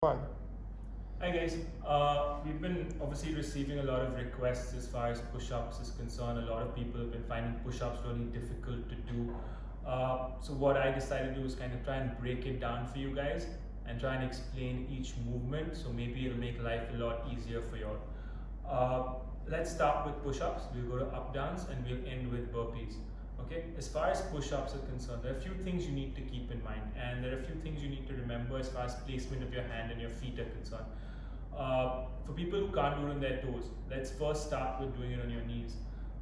One. Hi guys, we've been obviously receiving a lot of requests as far as push-ups is concerned. A lot of people have been finding push-ups really difficult to do. So what I decided to do is kind of try and break it down for you guys and try and explain each movement. So maybe it'll make life a lot easier for you all. Let's start with push-ups. We'll go to up-downs and we'll end with burpees. Okay, as far as push-ups are concerned, there are a few things you need to keep in mind, and there are a few things you need to remember as far as placement of your hand and your feet are concerned. For people who can't do it on their toes, let's first start with doing it on your knees.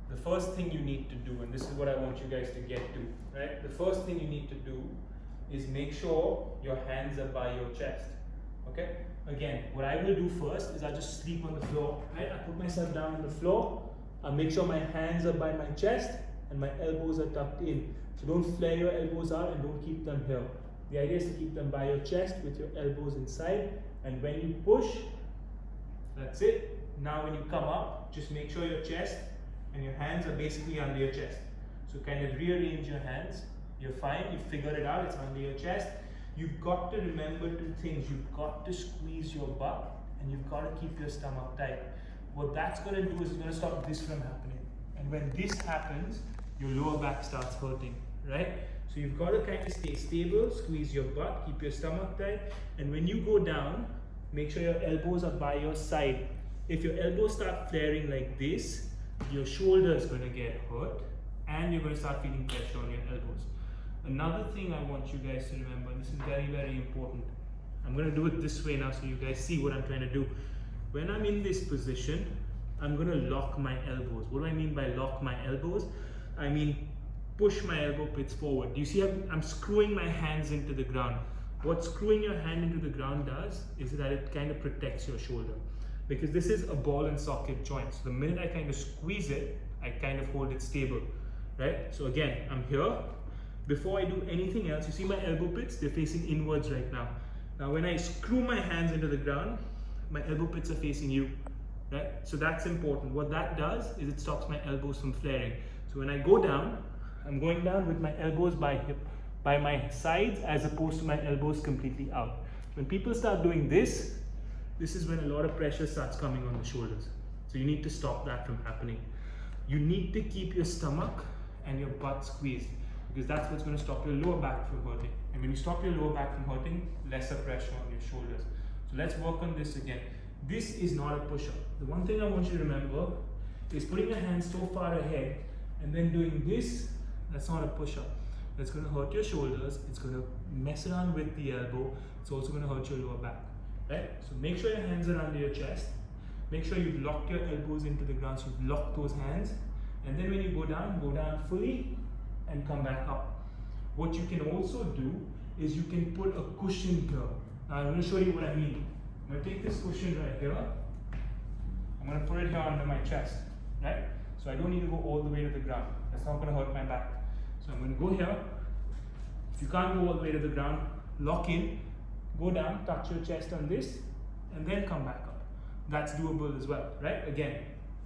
The first thing you need to do, and this is what I want you guys to get to, right? The first thing you need to do is make sure your hands are by your chest. Okay? Again, what I will do first is I just sleep on the floor, right? I put myself down on the floor, I make sure my hands are by my chest and my elbows are tucked in. So don't flare your elbows out and don't keep them here. The idea is to keep them by your chest with your elbows inside, and when you push, that's it. Now when you come up, just make sure your chest and your hands are basically under your chest. So kind of rearrange your hands. You're fine, you figured it out, it's under your chest. You've got to remember two things. You've got to squeeze your butt and you've got to keep your stomach tight. What that's going to do is it's going to stop this from happening. And when this happens, your lower back starts hurting, right? So you've got to kind of stay stable, squeeze your butt, keep your stomach tight, and when you go down, make sure your elbows are by your side. If your elbows start flaring like this, your shoulder is going to get hurt, and you're going to start feeling pressure on your elbows. Another thing I want you guys to remember, and this is very, very important. I'm going to do it this way now so you guys see what I'm trying to do. When I'm in this position, I'm going to lock my elbows. What do I mean by lock my elbows? I mean push my elbow pits forward. Do you see how I'm screwing my hands into the ground? What screwing your hand into the ground does is that it kind of protects your shoulder, because this is a ball and socket joint. So the minute I kind of squeeze it, I kind of hold it stable, right? So again, I'm here. Before I do anything else, you see my elbow pits, they're facing inwards right now. Now when I screw my hands into the ground, my elbow pits are facing you, right? So that's important. What that does is it stops my elbows from flaring. So when I go down, I'm going down with my elbows by my sides as opposed to my elbows completely out. When people start doing this, this is when a lot of pressure starts coming on the shoulders. So you need to stop that from happening. You need to keep your stomach and your butt squeezed, because that's what's going to stop your lower back from hurting. And when you stop your lower back from hurting, lesser pressure on your shoulders. So let's work on this again. This is not a push-up. The one thing I want you to remember is putting your hands so far ahead and then doing this. That's not a push-up. That's going to hurt your shoulders. It's going to mess around with the elbow. It's also going to hurt your lower back, right? So make sure your hands are under your chest. Make sure you've locked your elbows into the ground, so you've locked those hands. And then when you go down fully and come back up. What you can also do is you can put a cushion here. Now I'm going to show you what I mean. I'm going to take this cushion right here. I'm going to put it here under my chest, right? So I don't need to go all the way to the ground. That's not going to hurt my back. So I'm going to go here. If you can't go all the way to the ground, lock in, go down, touch your chest on this, and then come back up. That's doable as well, right? Again,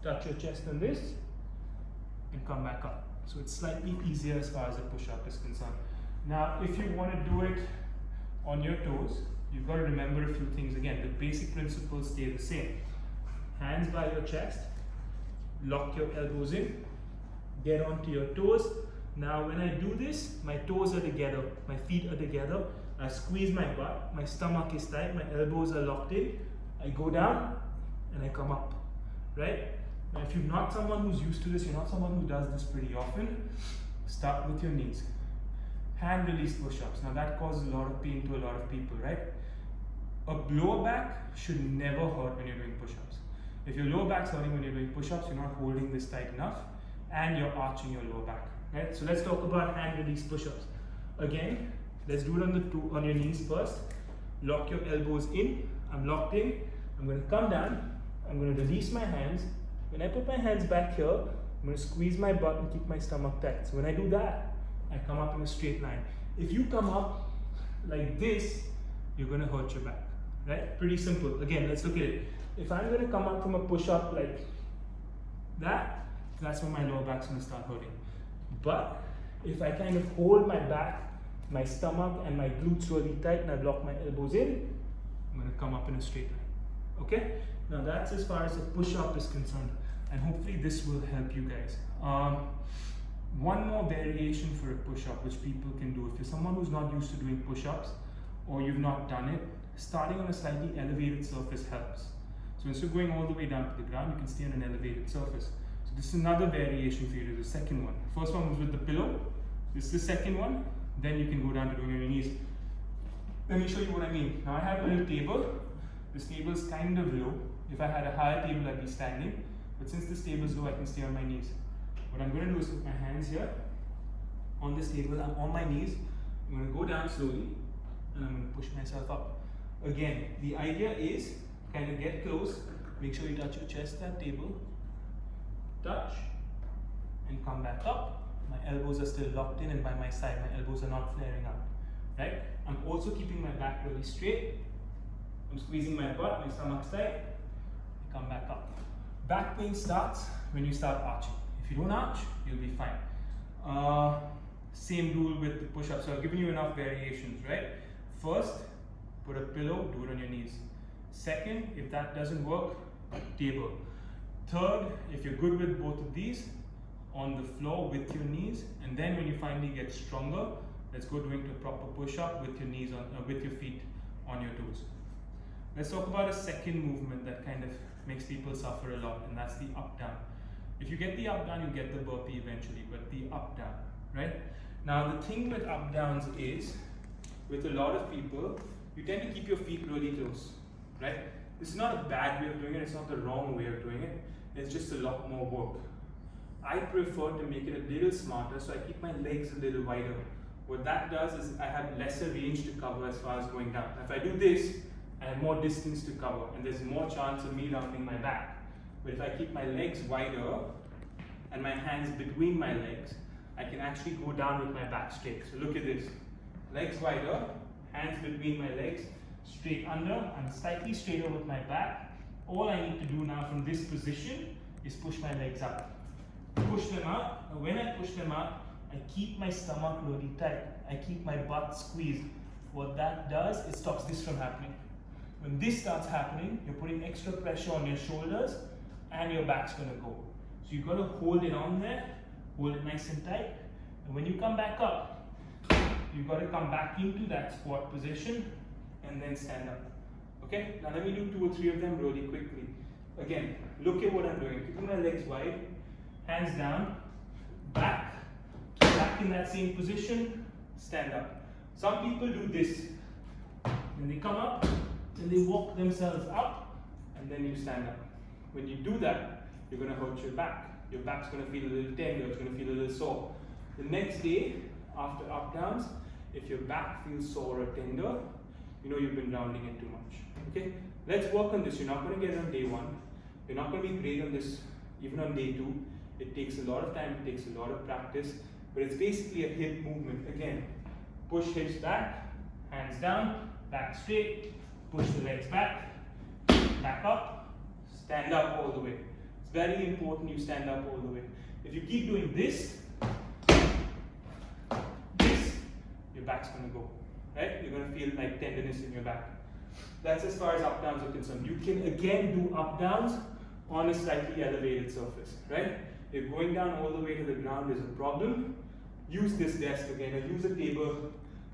touch your chest on this, and come back up. So it's slightly easier as far as a push-up is concerned. Now, if you want to do it on your toes, you've got to remember a few things. Again, the basic principles stay the same. Hands by your chest, lock your elbows in, get onto your toes. Now when I do this, my toes are together, my feet are together, I squeeze my butt, my stomach is tight, my elbows are locked in, I go down and I come up, right? Now if you're not someone who's used to this, you're not someone who does this pretty often, start with your knees. Hand release push-ups. Now that causes a lot of pain to a lot of people, right? A lower back should never hurt when you're doing push-ups. If your lower back's hurting when you're doing push-ups, you're not holding this tight enough and you're arching your lower back, right? So let's talk about hand release push-ups. Again, let's do it on your knees first. Lock your elbows in. I'm locked in. I'm going to come down. I'm going to release my hands. When I put my hands back here, I'm going to squeeze my butt and keep my stomach tight. So when I do that, I come up in a straight line. If you come up like this, you're going to hurt your back, right? Pretty simple. Again, let's look at it. If I'm going to come up from a push-up like that, that's when my lower back's going to start hurting. But if I kind of hold my back, my stomach and my glutes really tight and I lock my elbows in, I'm going to come up in a straight line. Okay? Now that's as far as a push-up is concerned, and hopefully this will help you guys. One more variation for a push-up which people can do. If you're someone who's not used to doing push-ups or you've not done it, starting on a slightly elevated surface helps. So instead of going all the way down to the ground, you can stay on an elevated surface. So this is another variation for you, the second one. First one was with the pillow. This is the second one. Then you can go down to doing on your knees. Let me show you what I mean. Now I have a little table. This table is kind of low. If I had a higher table, I'd be standing. But since this table is low, I can stay on my knees. What I'm going to do is put my hands here on this table. I'm on my knees. I'm going to go down slowly and I'm going to push myself up. Again, the idea is kind of get close. Make sure you touch your chest, that table. Touch and come back up. My elbows are still locked in and by my side. My elbows are not flaring out. Right? I'm also keeping my back really straight. I'm squeezing my butt, my stomach's tight. I come back up. Back pain starts when you start arching. If you don't arch, you'll be fine. Same rule with the push-ups. So I've given you enough variations, right? First, put a pillow, do it on your knees. Second, if that doesn't work, table. Third, if you're good with both of these, on the floor with your knees. And then when you finally get stronger, let's go doing a proper push-up with your knees on, with your feet on your toes. Let's talk about a second movement that kind of makes people suffer a lot, and that's the up-down. If you get the up-down, you get the burpee eventually, but the up-down, right? Now the thing with up-downs is, with a lot of people, you tend to keep your feet really close, right? This is not a bad way of doing it, it's not the wrong way of doing it, it's just a lot more work. I prefer to make it a little smarter, so I keep my legs a little wider. What that does is I have lesser range to cover as far as going down. If I do this, I have more distance to cover, and there's more chance of me rounding my back. But if I keep my legs wider and my hands between my legs, I can actually go down with my back straight. So look at this. Legs wider, hands between my legs, straight under. I'm slightly straighter with my back. All I need to do now from this position is push my legs up. Push them out. And when I push them out, I keep my stomach really tight. I keep my butt squeezed. What that does, it stops this from happening. When this starts happening, you're putting extra pressure on your shoulders and your back's gonna go. So you've got to hold it on there, hold it nice and tight. And when you come back up, you've got to come back into that squat position and then stand up. Okay? Now let me do 2 or 3 of them really quickly. Again, look at what I'm doing. Keeping my legs wide, hands down, back in that same position, stand up. Some people do this. When they come up, then they walk themselves up, and then you stand up. When you do that, you're going to hurt your back. Your back's going to feel a little tender, it's going to feel a little sore. The next day, after up-downs, if your back feels sore or tender, you know you've been rounding it too much. Okay? Let's work on this. You're not going to get it on day 1. You're not going to be great on this even on day 2. It takes a lot of time, it takes a lot of practice, but it's basically a hip movement. Again, push hips back, hands down, back straight, push the legs back up, stand up all the way. It's very important you stand up all the way. If you keep doing this, your back's going to go, right? You're going to feel like tenderness in your back. That's as far as up-downs are concerned. You can again do up-downs on a slightly elevated surface, right? If going down all the way to the ground is a problem, use this desk again, or use a table,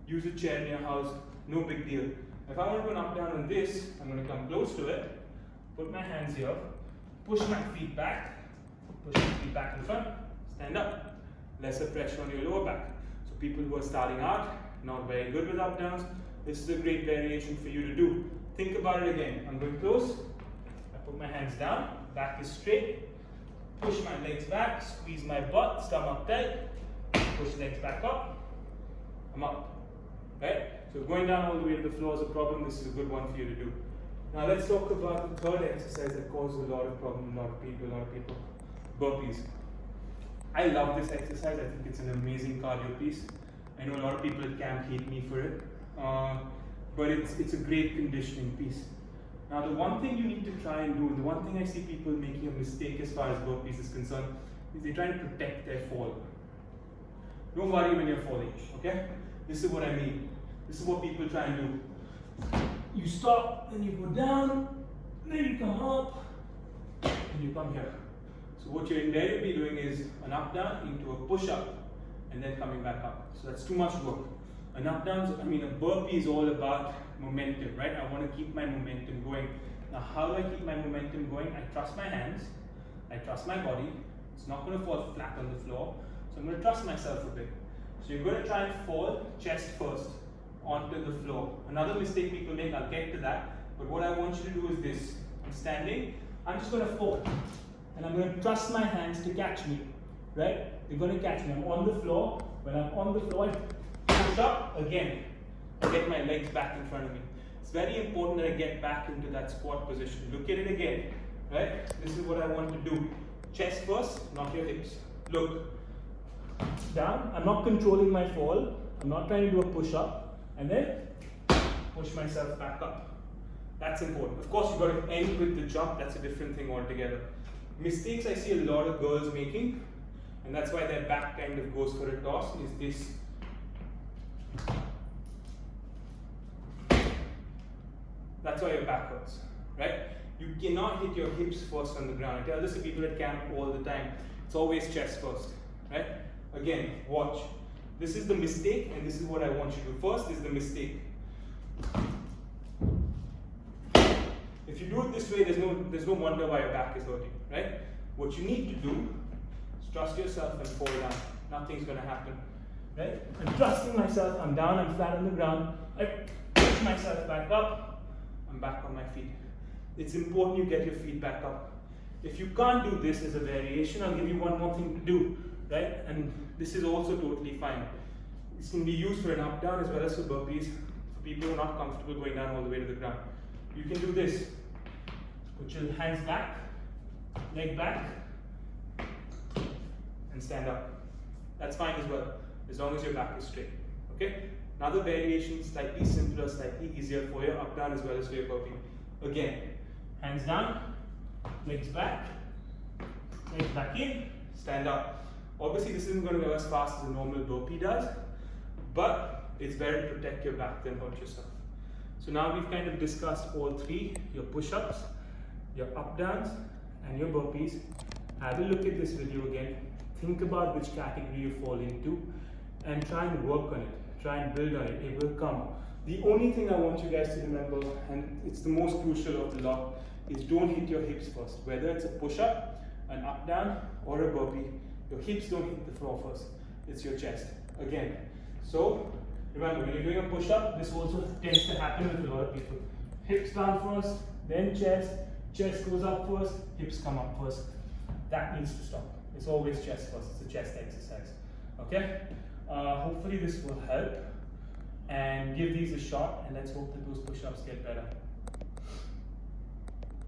use a chair in your house, no big deal. If I want to do an up-down on this, I'm going to come close to it, put my hands here, push my feet back in front, stand up. Lesser pressure on your lower back. So people who are starting out, not very good with up-downs, this is a great variation for you to do. Think about it again. I'm going close, I put my hands down, back is straight, push my legs back, squeeze my butt, stomach tight, push legs back up, I'm up. Right? So if going down all the way to the floor is a problem, this is a good one for you to do. Now let's talk about the third exercise that causes a lot of problems, a lot of people. Burpees. I love this exercise. I think it's an amazing cardio piece. I know a lot of people at camp hate me for it, but it's a great conditioning piece. Now the one thing you need to try and do, the one thing I see people making a mistake as far as burpees is concerned, is they try to protect their fall. Don't worry when you're falling, okay? This is what I mean. This is what people try and do. you stop, then you go down, then you come up, and you come here. So what you're invariably doing is an up down into a push up, and then coming back up. So that's too much work. An up down, a burpee is all about momentum, right? I want to keep my momentum going. Now, how do I keep my momentum going? I trust my hands, I trust my body. It's not going to fall flat on the floor, so I'm going to trust myself a bit. So you're going to try and fall chest first onto the floor. Another mistake people make, I'll get to that, but what I want you to do is this. I'm standing, I'm just going to fall, and I'm going to trust my hands to catch me, right? They're going to catch me. I'm on the floor. When I'm on the floor, I push up again. I get my legs back in front of me. It's very important that I get back into that squat position. Look at it again, right? This is what I want to do. Chest first, not your hips. Look, down. I'm not controlling my fall. I'm not trying to do a push up, and then push myself back up. That's important. Of course, you've got to end with the jump. That's a different thing altogether. Mistakes I see a lot of girls making, and that's why their back kind of goes for a toss, is this. That's why your back hurts, right? You cannot hit your hips first on the ground. I tell this to people at camp all the time. It's always chest first, right? Again, watch. This is the mistake, and this is what I want you to do. First is the mistake. If you do it this way, there's no wonder why your back is hurting, right? What you need to do is trust yourself and fall down. Nothing's going to happen, right? I'm trusting myself. I'm down. I'm flat on the ground. I push myself back up. I'm back on my feet. It's important you get your feet back up. If you can't do this as a variation, I'll give you one more thing to do, right? And this is also totally fine. This can be used for an up down as well as for burpees, for people who are not comfortable going down all the way to the ground. You can do this. Put your hands back, leg back, and stand up. That's fine as well, as long as your back is straight. Okay? Another variation, slightly simpler, slightly easier for your up down as well as for your burpee. Again, hands down, legs back in, stand up. Obviously, this isn't going to go as fast as a normal burpee does, but it's better to protect your back than hurt yourself. So now we've kind of discussed all three, your push-ups, your up-downs, and your burpees. Have a look at this video again, think about which category you fall into, and try and work on it, try and build on it, it will come. The only thing I want you guys to remember, and it's the most crucial of the lot, is don't hit your hips first. Whether it's a push-up, an up-down, or a burpee, your hips don't hit the floor first, it's your chest. Again, so remember, when you're doing a push-up, this also tends to happen with a lot of people. Hips down first, then chest goes up first, hips come up first. That needs to stop. It's always chest first, it's a chest exercise. Okay? Hopefully this will help, and give these a shot, and let's hope that those push-ups get better.